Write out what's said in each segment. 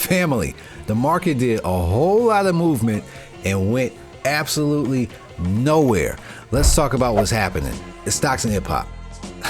family, the market did a whole lot of movement and went absolutely nowhere. Let's talk about what's happening. It's Stocks and Hip Hop.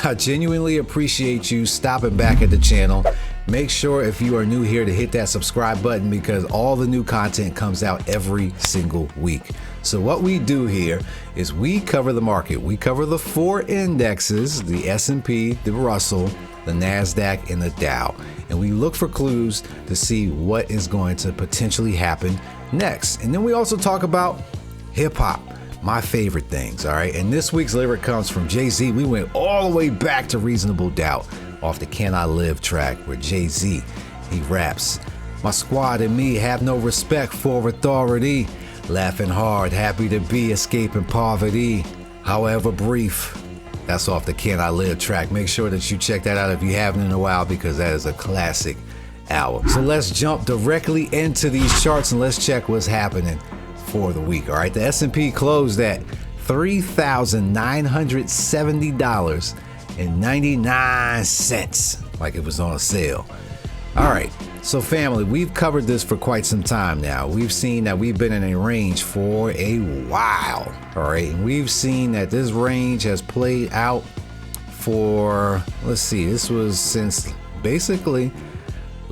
I genuinely appreciate you stopping back at the channel. Make sure if you are new here to hit that subscribe button because all the new content comes out every single week. So what we do here is we cover the market. We cover the four indexes, the S&P, the Russell, the Nasdaq, and the Dow. And we look for clues to see what is going to potentially happen next. And then we also talk about hip hop, my favorite things, all right? And this week's lyric comes from Jay-Z. We went all the way back to Reasonable Doubt off the Can I Live track where Jay-Z, he raps, "My squad and me have no respect for authority. Laughing hard, happy to be escaping poverty, however brief." That's off the Can I Live track. Make sure that you check that out if you haven't in a while because that is a classic album. So let's jump directly into these charts and let's check what's happening for the week. All right, the S&P closed at $3,970.99, like it was on a sale. All right, so family, we've covered this for quite some time now. We've seen that we've been in a range for a while. All right, and we've seen that this range has played out for, let's see, this was since basically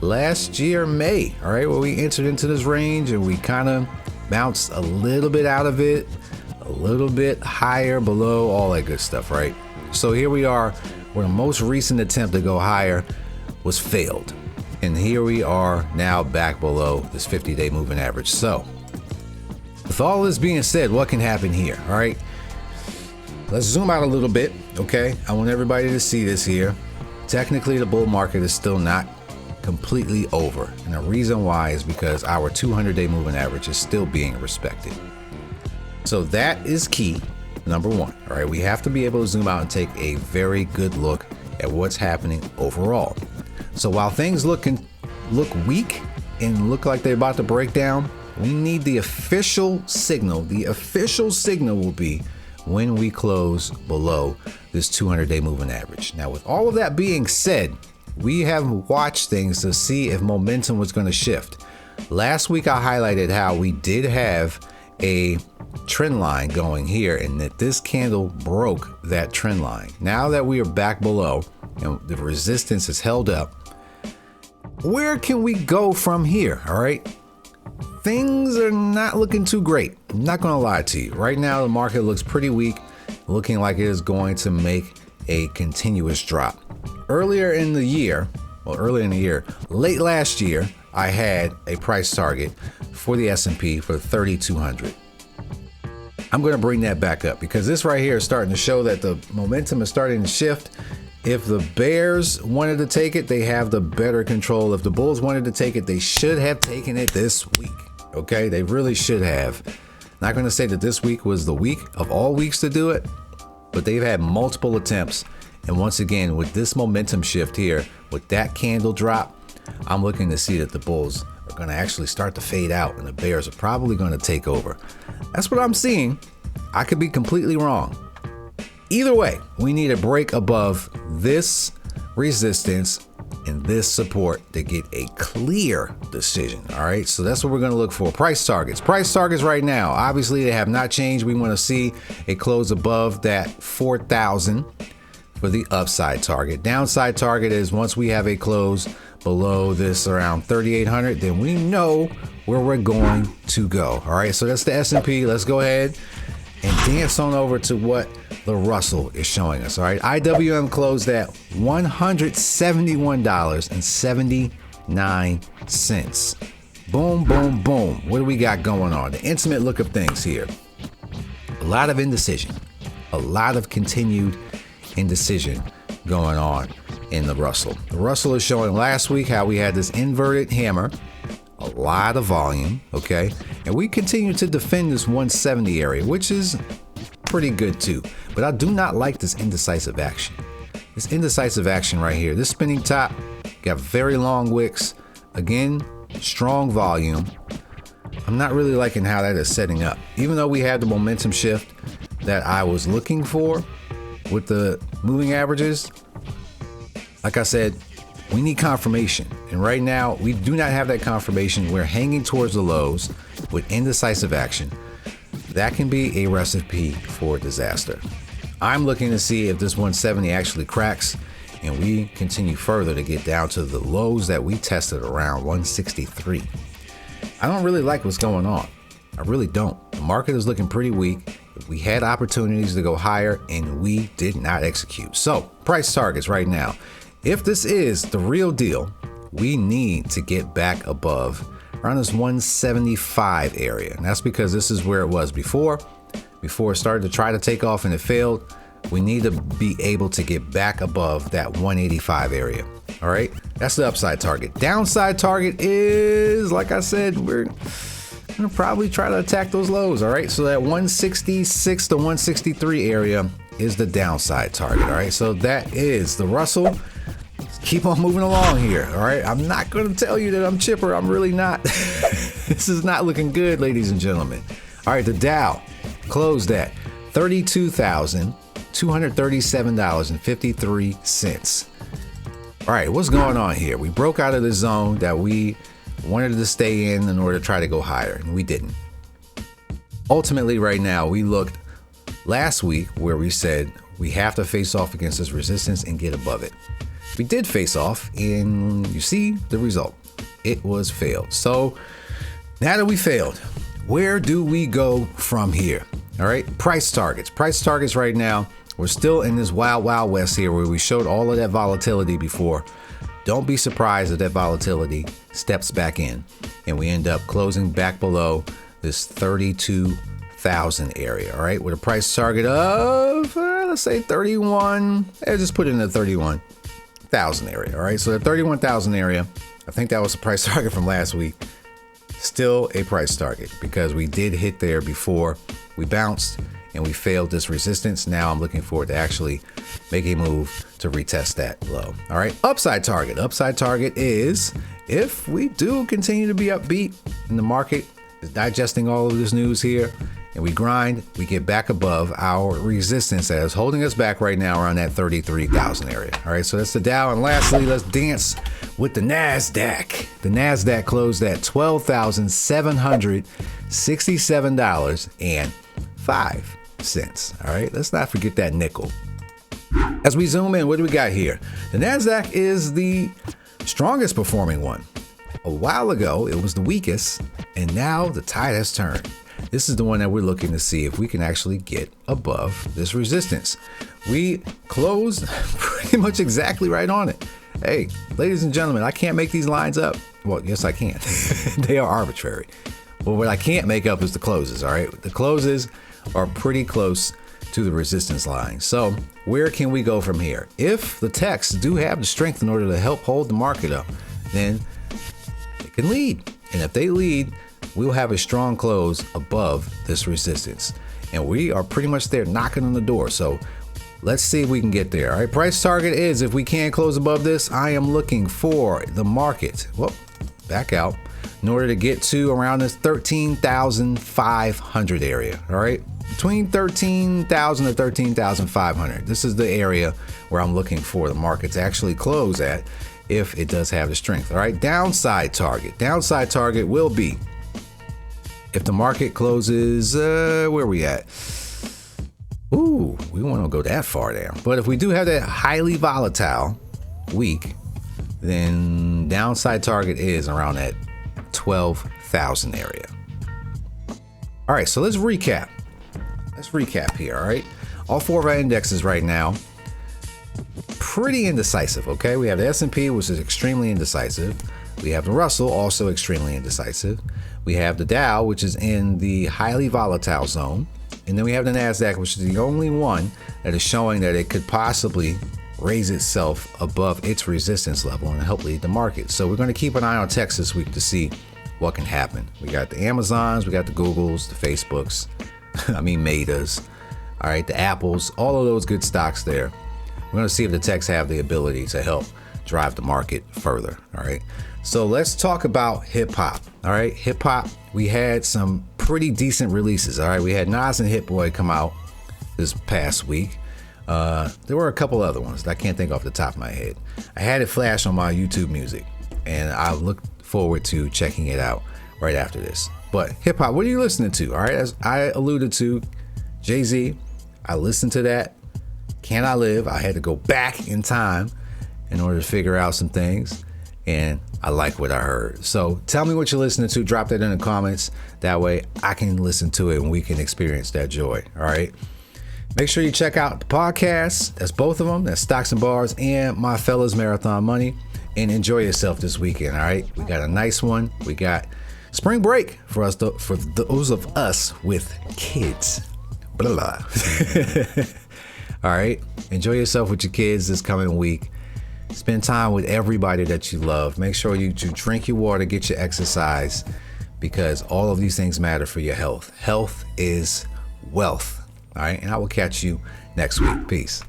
last year, May. All right, where we entered into this range and we kind of bounced a little bit out of it, a little bit higher, below, all that good stuff, right? So here we are, where the most recent attempt to go higher was failed. And here we are now back below this 50-day moving average. So with all this being said, what can happen here? All right, let's zoom out a little bit. Okay, I want everybody to see this here. Technically, the bull market is still not completely over. And the reason why is because our 200-day moving average is still being respected. So that is key, number one. All right, we have to be able to zoom out and take a very good look at what's happening overall. So while things look weak and look like they're about to break down, we need the official signal. The official signal will be when we close below this 200-day moving average. Now, with all of that being said, we have watched things to see if momentum was going to shift. Last week, I highlighted how we did have a trend line going here and that this candle broke that trend line. Now that we are back below and the resistance is held up, where can we go from here? All right, things are not looking too great. I'm not going to lie to you. Right now, the market looks pretty weak, looking like it is going to make a continuous drop. Earlier in the year, late last year, I had a price target for the S&P for 3,200. I'm going to bring that back up because this right here is starting to show that the momentum is starting to shift. If the bears wanted to take it, they have the better control. If the bulls wanted to take it, they should have taken it this week. Okay, they really should have. Not going to say that this week was the week of all weeks to do it, but they've had multiple attempts. And once again, with this momentum shift here, with that candle drop, I'm looking to see that the bulls are going to actually start to fade out and the bears are probably going to take over. That's what I'm seeing. I could be completely wrong. Either way, we need a break above this resistance and this support to get a clear decision. All right, so that's what we're going to look for. Price targets right now, obviously they have not changed. We want to see a close above that 4,000 for the upside target. Downside target is once we have a close below this around 3,800, then we know where we're going to go. All right, so that's the S&P. Let's go ahead and dance on over to what the Russell is showing us. All right, IWM closed at $171.79. Boom, boom, boom. What do we got going on? The intimate look of things here. A lot of indecision, a lot of continued indecision going on in the Russell. The Russell is showing last week how we had this inverted hammer, a lot of volume, okay? And we continue to defend this 170 area, which is pretty good too. But I do not like this indecisive action. This indecisive action right here, this spinning top, got very long wicks. Again, strong volume. I'm not really liking how that is setting up. Even though we had the momentum shift that I was looking for with the moving averages, like I said, we need confirmation. And right now, we do not have that confirmation. We're hanging towards the lows with indecisive action. That can be a recipe for disaster. I'm looking to see if this 170 actually cracks and we continue further to get down to the lows that we tested around 163. I don't really like what's going on. I really don't. The market is looking pretty weak. We had opportunities to go higher and we did not execute. So price targets right now. If this is the real deal, we need to get back above around this 175 area. And that's because this is where it was before it started to try to take off and it failed. We need to be able to get back above that 185 area. All right, that's the upside target. Downside target is, like I said, we're gonna probably try to attack those lows. All right, so that 166 to 163 area is the downside target. All right, so that is the Russell. Keep on moving along here. All right, I'm not gonna tell you that I'm chipper. I'm really not. This is not looking good, ladies and gentlemen. All right, the Dow closed at $32,237.53. All right, what's going on here? We broke out of the zone that we wanted to stay in order to try to go higher, and we didn't. Ultimately, right now, we looked last week where we said we have to face off against this resistance and get above it. We did face off, and you see the result. It was failed. So now that we failed, where do we go from here? All right, price targets. Price targets right now, we're still in this wild, wild west here where we showed all of that volatility before. Don't be surprised if that volatility steps back in and we end up closing back below this 32,000 area. All right, with a price target of, let's say 31. Just put it in the 31,000 area. All right, so the 31,000 area, I think that was the price target from last week. Still a price target because we did hit there before we bounced and we failed this resistance. Now I'm looking forward to actually make a move to retest that low. All right, upside target. Upside target is if we do continue to be upbeat and the market is digesting all of this news here and we grind, we get back above our resistance that is holding us back right now around that 33,000 area. All right, so that's the Dow. And lastly, let's dance with the Nasdaq. The Nasdaq closed at $12,767.05. All right, let's not forget that nickel. As we zoom in, what do we got here? The Nasdaq is the strongest performing one. A while ago, it was the weakest, and now the tide has turned. This is the one that we're looking to see if we can actually get above this resistance. We closed pretty much exactly right on it. Hey, ladies and gentlemen, I can't make these lines up. Well, yes, I can. They are arbitrary. But what I can't make up is the closes, all right? The closes are pretty close to the resistance line. So where can we go from here? If the techs do have the strength in order to help hold the market up, then they can lead. And if they lead, we'll have a strong close above this resistance. And we are pretty much there knocking on the door. So let's see if we can get there. All right, price target is if we can close above this, I am looking for the market. Well, back out in order to get to around this 13,500 area. All right, between 13,000 to 13,500. This is the area where I'm looking for the market to actually close at if it does have the strength. All right, downside target. Downside target will be if the market closes, where we at? Ooh, we won't go that far down. But if we do have that highly volatile week, then downside target is around that 12,000 area. All right, so let's recap. Let's recap here, all right? All four of our indexes right now, pretty indecisive, okay? We have the S&P, which is extremely indecisive. We have the Russell, also extremely indecisive. We have the Dow, which is in the highly volatile zone. And then we have the Nasdaq, which is the only one that is showing that it could possibly raise itself above its resistance level and help lead the market. So we're going to keep an eye on tech this week to see what can happen. We got the Amazons, we got the Googles, the Facebooks, Metas, all right, the Apples, all of those good stocks there. We're going to see if the techs have the ability to help drive the market further. All right. So let's talk about hip hop. All right. Hip hop, we had some pretty decent releases. All right. We had Nas and Hit Boy come out this past week. There were a couple other ones that I can't think off the top of my head. I had it flash on my YouTube music, and I look forward to checking it out right after this. But hip hop, what are you listening to? All right, as I alluded to, Jay-Z, I listened to that. Can I Live? I had to go back in time in order to figure out some things, and I like what I heard. So tell me what you're listening to. Drop that in the comments. That way I can listen to it and we can experience that joy. All right. Make sure you check out the podcast. That's both of them. That's Stocks and Bars and My Fellas Marathon Money. And enjoy yourself this weekend. All right. We got a nice one. We got spring break for us, for those of us with kids. Blah, blah. All right. Enjoy yourself with your kids this coming week. Spend time with everybody that you love. Make sure you drink your water, get your exercise, because all of these things matter for your health. Health is wealth. All right. And I will catch you next week. Peace.